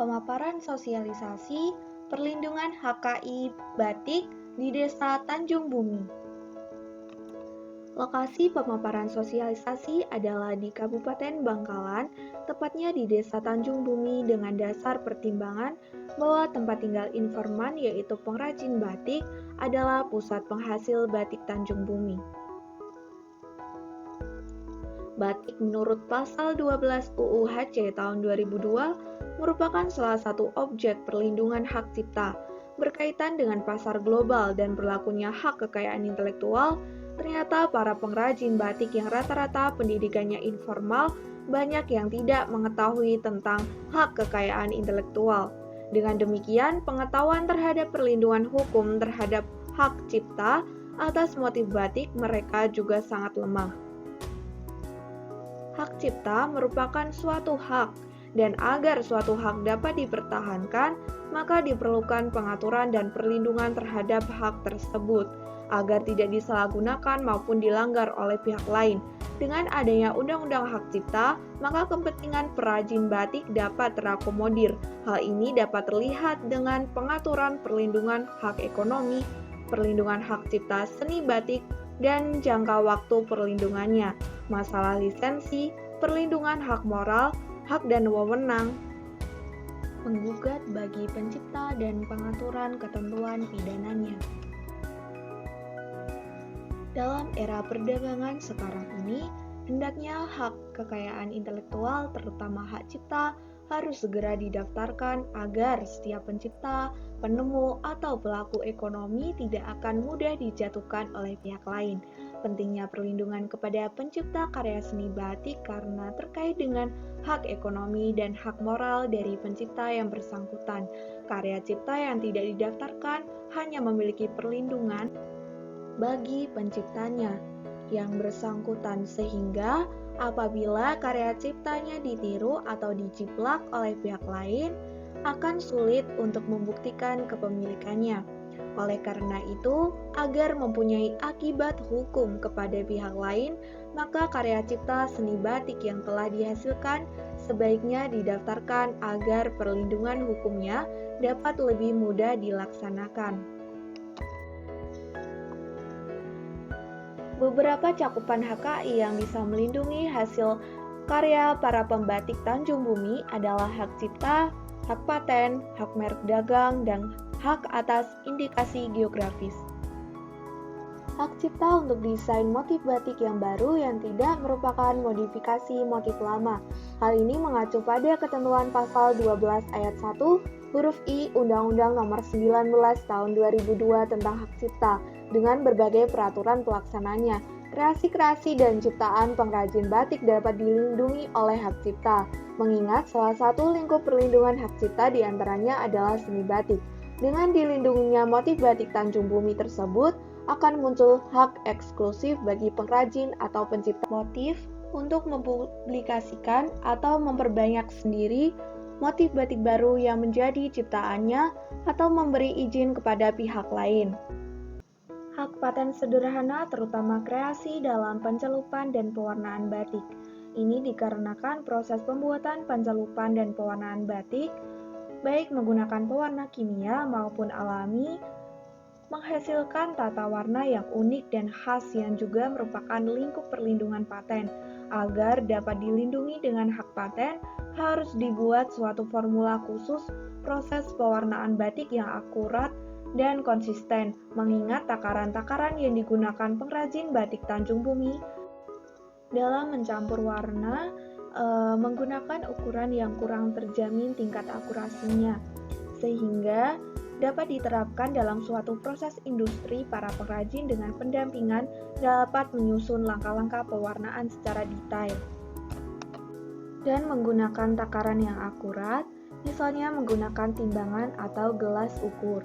Pemaparan sosialisasi perlindungan HKI batik di Desa Tanjung Bumi. Lokasi pemaparan sosialisasi adalah di Kabupaten Bangkalan, tepatnya di Desa Tanjung Bumi dengan dasar pertimbangan bahwa tempat tinggal informan yaitu pengrajin batik adalah pusat penghasil batik Tanjung Bumi. Batik menurut pasal 12 UU HC tahun 2002 merupakan salah satu objek perlindungan hak cipta. Berkaitan dengan pasar global dan berlakunya hak kekayaan intelektual, ternyata para pengrajin batik yang rata-rata pendidikannya informal banyak yang tidak mengetahui tentang hak kekayaan intelektual. Dengan demikian, pengetahuan terhadap perlindungan hukum terhadap hak cipta atas motif batik mereka juga sangat lemah. Hak cipta merupakan suatu hak, dan agar suatu hak dapat dipertahankan, maka diperlukan pengaturan dan perlindungan terhadap hak tersebut, agar tidak disalahgunakan maupun dilanggar oleh pihak lain. Dengan adanya Undang-Undang Hak Cipta, maka kepentingan perajin batik dapat terakomodir. Hal ini dapat terlihat dengan pengaturan perlindungan hak ekonomi, perlindungan hak cipta seni batik, dan jangka waktu perlindungannya, masalah lisensi, perlindungan hak moral, hak dan wewenang, penggugat bagi pencipta dan pengaturan ketentuan pidananya. Dalam era perdagangan sekarang ini, hendaknya hak kekayaan intelektual terutama hak cipta harus segera didaftarkan agar setiap pencipta, penemu, atau pelaku ekonomi tidak akan mudah dijatuhkan oleh pihak lain. Pentingnya perlindungan kepada pencipta karya seni batik karena terkait dengan hak ekonomi dan hak moral dari pencipta yang bersangkutan. Karya cipta yang tidak didaftarkan hanya memiliki perlindungan bagi penciptanya yang bersangkutan sehingga apabila karya ciptanya ditiru atau dijiplak oleh pihak lain, akan sulit untuk membuktikan kepemilikannya. Oleh karena itu, agar mempunyai akibat hukum kepada pihak lain, maka karya cipta seni batik yang telah dihasilkan sebaiknya didaftarkan agar perlindungan hukumnya dapat lebih mudah dilaksanakan. Beberapa cakupan HKI yang bisa melindungi hasil karya para pembatik Tanjung Bumi adalah hak cipta, hak paten, hak merek dagang, dan hak atas indikasi geografis. Hak cipta untuk desain motif batik yang baru yang tidak merupakan modifikasi motif lama. Hal ini mengacu pada ketentuan pasal 12 ayat 1 huruf I Undang-Undang Nomor 19 Tahun 2002 tentang hak cipta dengan berbagai peraturan pelaksananya. Kreasi-kreasi dan ciptaan pengrajin batik dapat dilindungi oleh hak cipta, mengingat salah satu lingkup perlindungan hak cipta diantaranya adalah seni batik. Dengan dilindunginya motif batik Tanjung Bumi tersebut, akan muncul hak eksklusif bagi pengrajin atau pencipta motif untuk mempublikasikan atau memperbanyak sendiri motif batik baru yang menjadi ciptaannya atau memberi izin kepada pihak lain. Hak paten sederhana terutama kreasi dalam pencelupan dan pewarnaan batik. Ini dikarenakan proses pembuatan pencelupan dan pewarnaan batik, baik menggunakan pewarna kimia maupun alami, menghasilkan tata warna yang unik dan khas yang juga merupakan lingkup perlindungan paten. Agar dapat dilindungi dengan hak paten, harus dibuat suatu formula khusus proses pewarnaan batik yang akurat dan konsisten, mengingat takaran-takaran yang digunakan pengrajin batik Tanjung Bumi dalam mencampur warna menggunakan ukuran yang kurang terjamin tingkat akurasinya, sehingga dapat diterapkan dalam suatu proses industri. Para pengrajin dengan pendampingan dapat menyusun langkah-langkah pewarnaan secara detail dan menggunakan takaran yang akurat, misalnya menggunakan timbangan atau gelas ukur.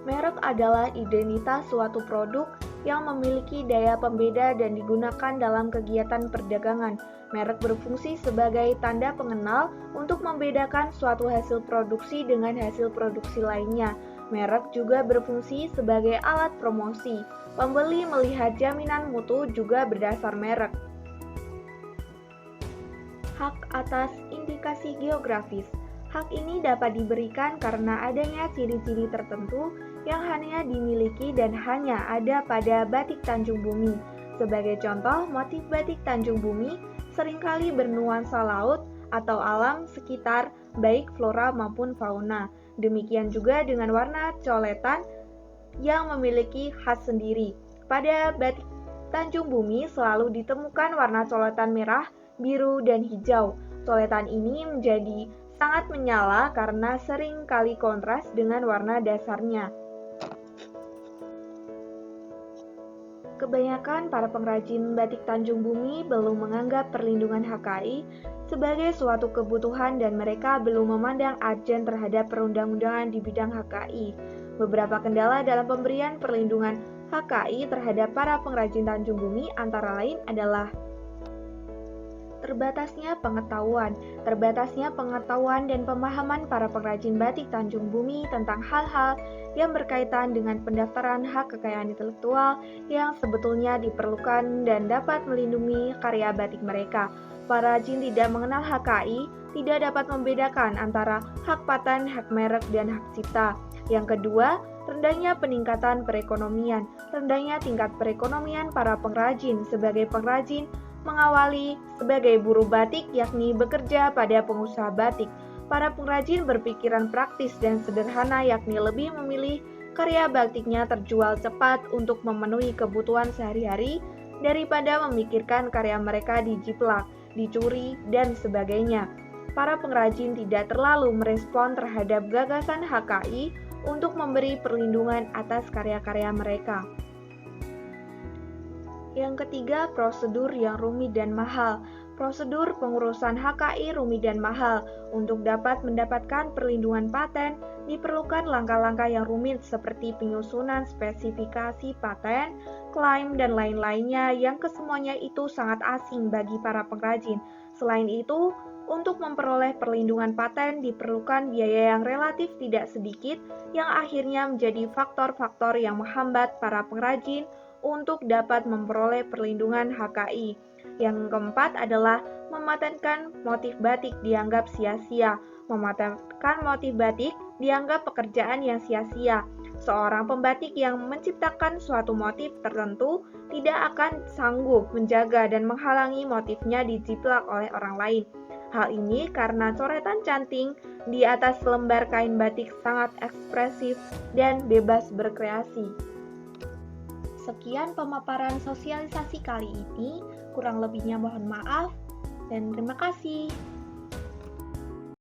Merek adalah identitas suatu produk yang memiliki daya pembeda dan digunakan dalam kegiatan perdagangan. Merek berfungsi sebagai tanda pengenal untuk membedakan suatu hasil produksi dengan hasil produksi lainnya. Merek juga berfungsi sebagai alat promosi. Pembeli melihat jaminan mutu juga berdasar merek. Hak atas indikasi geografis. Hak ini dapat diberikan karena adanya ciri-ciri tertentu yang hanya dimiliki dan hanya ada pada batik Tanjung Bumi. Sebagai contoh, motif batik Tanjung Bumi seringkali bernuansa laut atau alam sekitar, baik flora maupun fauna. Demikian juga dengan warna coletan yang memiliki khas sendiri. Pada batik Tanjung Bumi selalu ditemukan warna coletan merah, biru, dan hijau. Coletan ini menjadi sangat menyala karena sering kali kontras dengan warna dasarnya. Kebanyakan para pengrajin batik Tanjung Bumi belum menganggap perlindungan HKI sebagai suatu kebutuhan dan mereka belum memandang urgent terhadap perundang-undangan di bidang HKI. Beberapa kendala dalam pemberian perlindungan HKI terhadap para pengrajin Tanjung Bumi antara lain adalah terbatasnya pengetahuan dan pemahaman para pengrajin batik Tanjung Bumi tentang hal-hal yang berkaitan dengan pendaftaran hak kekayaan intelektual yang sebetulnya diperlukan dan dapat melindungi karya batik mereka. Para pengrajin tidak mengenal HKI, tidak dapat membedakan antara hak paten, hak merek, dan hak cipta. Yang kedua, rendahnya peningkatan perekonomian. Rendahnya tingkat perekonomian para pengrajin sebagai pengrajin mengawali sebagai buruh batik, yakni bekerja pada pengusaha batik. Para pengrajin berpikiran praktis dan sederhana, yakni lebih memilih karya batiknya terjual cepat untuk memenuhi kebutuhan sehari-hari daripada memikirkan karya mereka dijiplak, dicuri, dan sebagainya. Para pengrajin tidak terlalu merespon terhadap gagasan HKI untuk memberi perlindungan atas karya-karya mereka. Yang ketiga, prosedur yang rumit dan mahal. Prosedur pengurusan HKI rumit dan mahal. Untuk dapat mendapatkan perlindungan paten, diperlukan langkah-langkah yang rumit seperti penyusunan spesifikasi paten, klaim, dan lain-lainnya yang kesemuanya itu sangat asing bagi para pengrajin. Selain itu, untuk memperoleh perlindungan paten diperlukan biaya yang relatif tidak sedikit yang akhirnya menjadi faktor-faktor yang menghambat para pengrajin untuk dapat memperoleh perlindungan HKI. Yang keempat adalah mematenkan motif batik dianggap sia-sia. Mematenkan motif batik dianggap pekerjaan yang sia-sia. Seorang pembatik yang menciptakan suatu motif tertentu tidak akan sanggup menjaga dan menghalangi motifnya dijiplak oleh orang lain. Hal ini karena coretan canting di atas lembar kain batik sangat ekspresif dan bebas berkreasi. Sekian pemaparan sosialisasi kali ini, kurang lebihnya mohon maaf, dan terima kasih.